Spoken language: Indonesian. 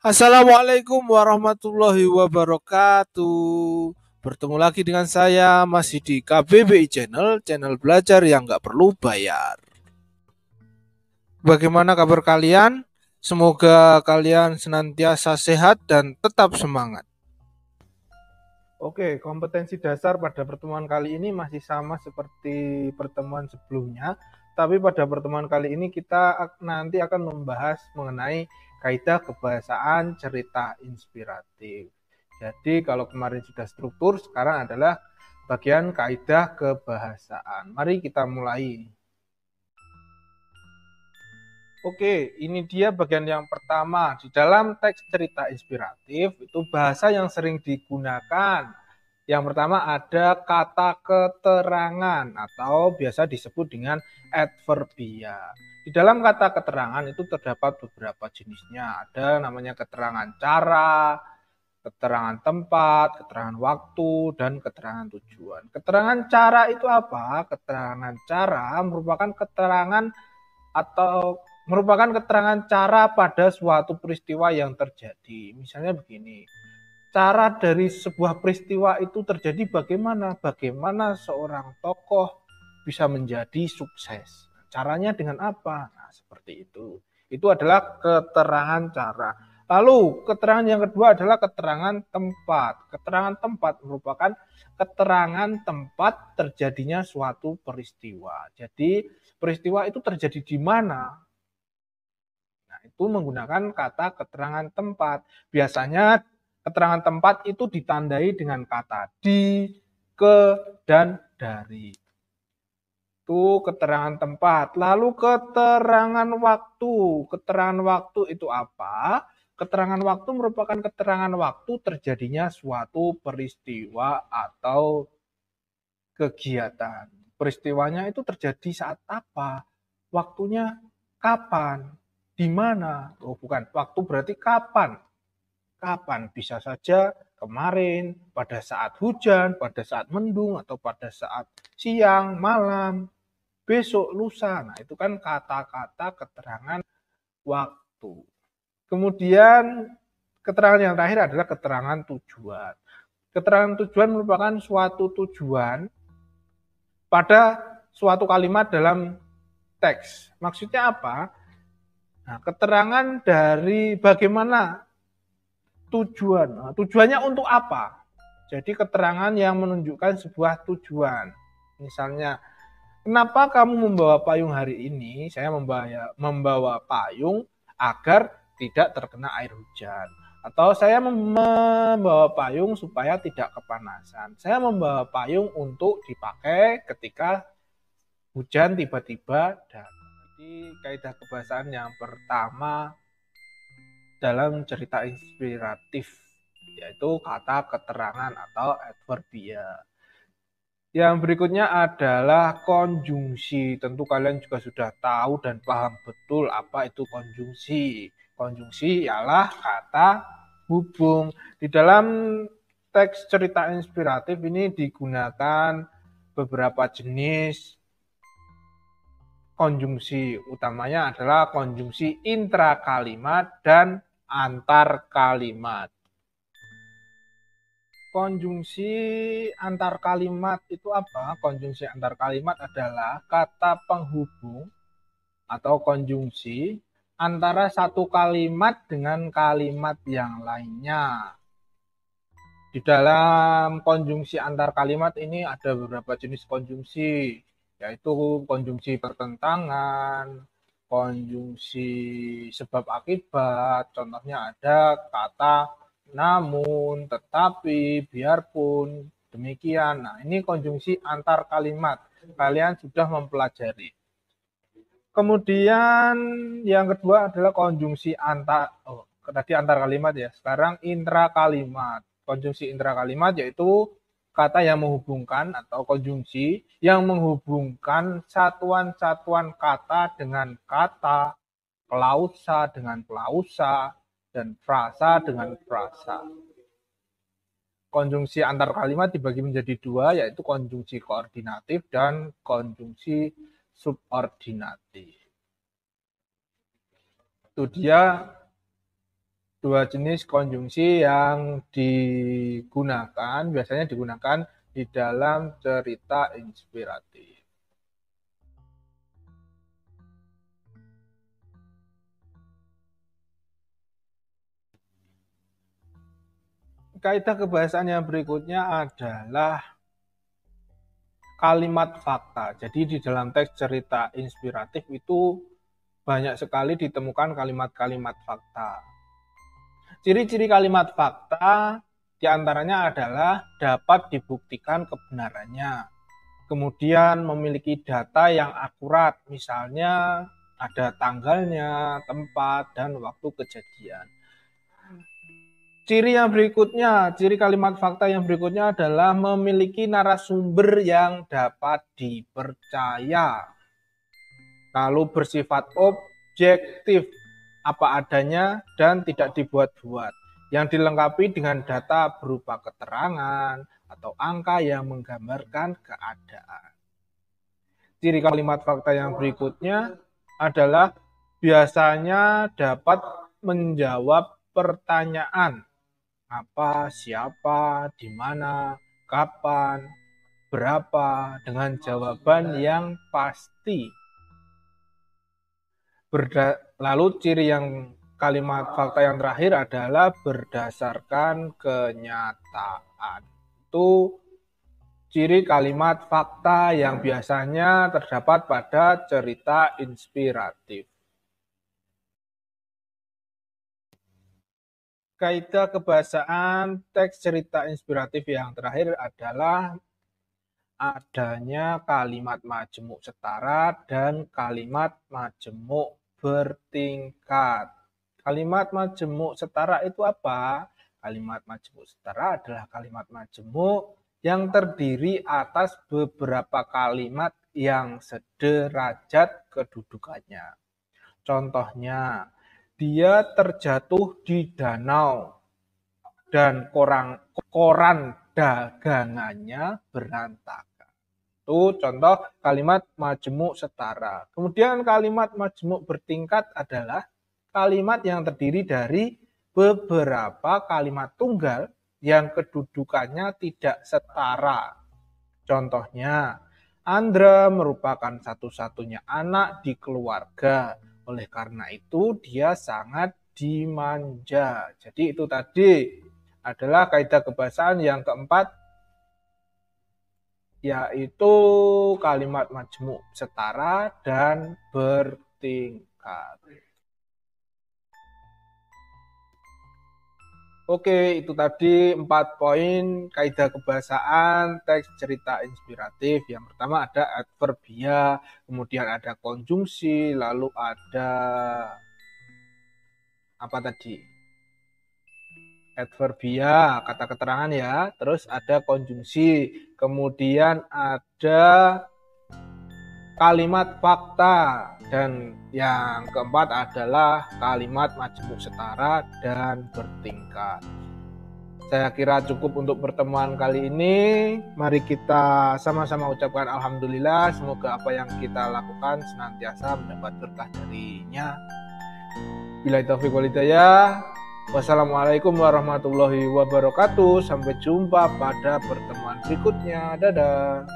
Assalamualaikum warahmatullahi wabarakatuh. Bertemu lagi dengan saya masih di KBBI Channel, channel belajar yang nggak perlu bayar. Bagaimana kabar kalian? Semoga kalian senantiasa sehat dan tetap semangat. Oke, kompetensi dasar pada pertemuan kali ini masih sama seperti pertemuan sebelumnya, tapi pada pertemuan kali ini kita nanti akan membahas mengenai kaidah kebahasaan cerita inspiratif. Jadi kalau kemarin sudah struktur, sekarang adalah bagian kaidah kebahasaan. Mari kita mulai. Oke, ini dia bagian yang pertama. Di dalam teks cerita inspiratif, itu bahasa yang sering digunakan. Yang pertama ada kata keterangan atau biasa disebut dengan adverbia. Di dalam kata keterangan itu terdapat beberapa jenisnya. Ada namanya keterangan cara, keterangan tempat, keterangan waktu, dan keterangan tujuan. Keterangan cara itu apa? Keterangan cara merupakan keterangan atau merupakan keterangan cara pada suatu peristiwa yang terjadi. Misalnya begini, cara dari sebuah peristiwa itu terjadi bagaimana? Bagaimana seorang tokoh bisa menjadi sukses? Caranya dengan apa? Nah, seperti itu. Itu adalah keterangan cara. Lalu, keterangan yang kedua adalah keterangan tempat. Keterangan tempat merupakan keterangan tempat terjadinya suatu peristiwa. Jadi, peristiwa itu terjadi di mana? Nah, itu menggunakan kata keterangan tempat. Biasanya keterangan tempat itu ditandai dengan kata di, ke, dan dari. Itu keterangan tempat. Lalu keterangan waktu. Keterangan waktu itu apa? Keterangan waktu merupakan keterangan waktu terjadinya suatu peristiwa atau kegiatan. Peristiwanya itu terjadi saat apa? Waktunya kapan? Di mana? Oh, bukan. Waktu berarti kapan? Kapan? Bisa saja kemarin, pada saat hujan, pada saat mendung, atau pada saat siang, malam, besok, lusa. Nah, itu kan kata-kata keterangan waktu. Kemudian keterangan yang terakhir adalah keterangan tujuan. Keterangan tujuan merupakan suatu tujuan pada suatu kalimat dalam teks. Maksudnya apa? Nah, keterangan dari bagaimana tujuan. Nah, tujuannya untuk apa? Jadi keterangan yang menunjukkan sebuah tujuan. Misalnya, kenapa kamu membawa payung hari ini? Saya membawa payung agar tidak terkena air hujan. Atau saya membawa payung supaya tidak kepanasan. Saya membawa payung untuk dipakai ketika hujan tiba-tiba datang. Jadi kaidah kebahasaan yang pertama dalam cerita inspiratif yaitu kata keterangan atau adverbia. Yang berikutnya adalah konjungsi. Tentu kalian juga sudah tahu dan paham betul apa itu konjungsi. Konjungsi ialah kata hubung. Di dalam teks cerita inspiratif ini digunakan beberapa jenis konjungsi. Utamanya adalah konjungsi intrakalimat dan antar kalimat. Konjungsi antar kalimat itu apa? Konjungsi antar kalimat adalah kata penghubung atau konjungsi antara satu kalimat dengan kalimat yang lainnya. Di dalam konjungsi antar kalimat ini ada beberapa jenis konjungsi, yaitu konjungsi pertentangan, konjungsi sebab akibat. Contohnya ada kata namun, tetapi, biarpun, demikian. Nah, ini konjungsi antar kalimat. Kalian sudah mempelajari. Kemudian yang kedua adalah konjungsi tadi antar kalimat ya. Sekarang intra kalimat. Konjungsi intra kalimat yaitu kata yang menghubungkan atau konjungsi yang menghubungkan satuan-satuan kata dengan kata, klausa dengan klausa, dan frasa dengan frasa. Konjungsi antar kalimat dibagi menjadi dua, yaitu konjungsi koordinatif dan konjungsi subordinatif. Itu dia dua jenis konjungsi yang biasanya digunakan di dalam cerita inspiratif. Kaidah kebahasaan yang berikutnya adalah kalimat fakta. Jadi di dalam teks cerita inspiratif itu banyak sekali ditemukan kalimat-kalimat fakta. Ciri-ciri kalimat fakta diantaranya adalah dapat dibuktikan kebenarannya. Kemudian memiliki data yang akurat, misalnya ada tanggalnya, tempat, dan waktu kejadian. Ciri kalimat fakta yang berikutnya adalah memiliki narasumber yang dapat dipercaya. Lalu bersifat objektif, apa adanya dan tidak dibuat-buat. Yang dilengkapi dengan data berupa keterangan atau angka yang menggambarkan keadaan. Ciri kalimat fakta yang berikutnya adalah biasanya dapat menjawab pertanyaan. Apa, siapa, di mana, kapan, berapa, dengan jawaban yang pasti. Lalu ciri kalimat fakta yang terakhir adalah berdasarkan kenyataan. Itu ciri kalimat fakta yang biasanya terdapat pada cerita inspiratif. Kaidah kebahasaan teks cerita inspiratif yang terakhir adalah adanya kalimat majemuk setara dan kalimat majemuk bertingkat. Kalimat majemuk setara itu apa? Kalimat majemuk setara adalah kalimat majemuk yang terdiri atas beberapa kalimat yang sederajat kedudukannya. Contohnya, dia terjatuh di danau dan koran dagangannya berantakan. Itu contoh kalimat majemuk setara. Kemudian kalimat majemuk bertingkat adalah kalimat yang terdiri dari beberapa kalimat tunggal yang kedudukannya tidak setara. Contohnya, Andra merupakan satu-satunya anak di keluarga. Oleh karena itu, dia sangat dimanja. Jadi itu tadi adalah kaidah kebahasaan yang keempat, yaitu kalimat majemuk setara dan bertingkat. Oke, itu tadi 4 poin kaidah kebahasaan teks cerita inspiratif. Yang pertama ada adverbia, kemudian ada konjungsi, lalu ada apa tadi? Adverbia, kata keterangan ya. Terus ada konjungsi, kemudian ada kalimat fakta, dan yang keempat adalah kalimat majemuk setara dan bertingkat. Saya kira cukup untuk pertemuan kali ini. Mari kita sama-sama ucapkan alhamdulillah. Semoga apa yang kita lakukan senantiasa mendapat berkah darinya. Billahi taufiq wal hidayah. Wassalamualaikum warahmatullahi wabarakatuh. Sampai jumpa pada pertemuan berikutnya. Dadah.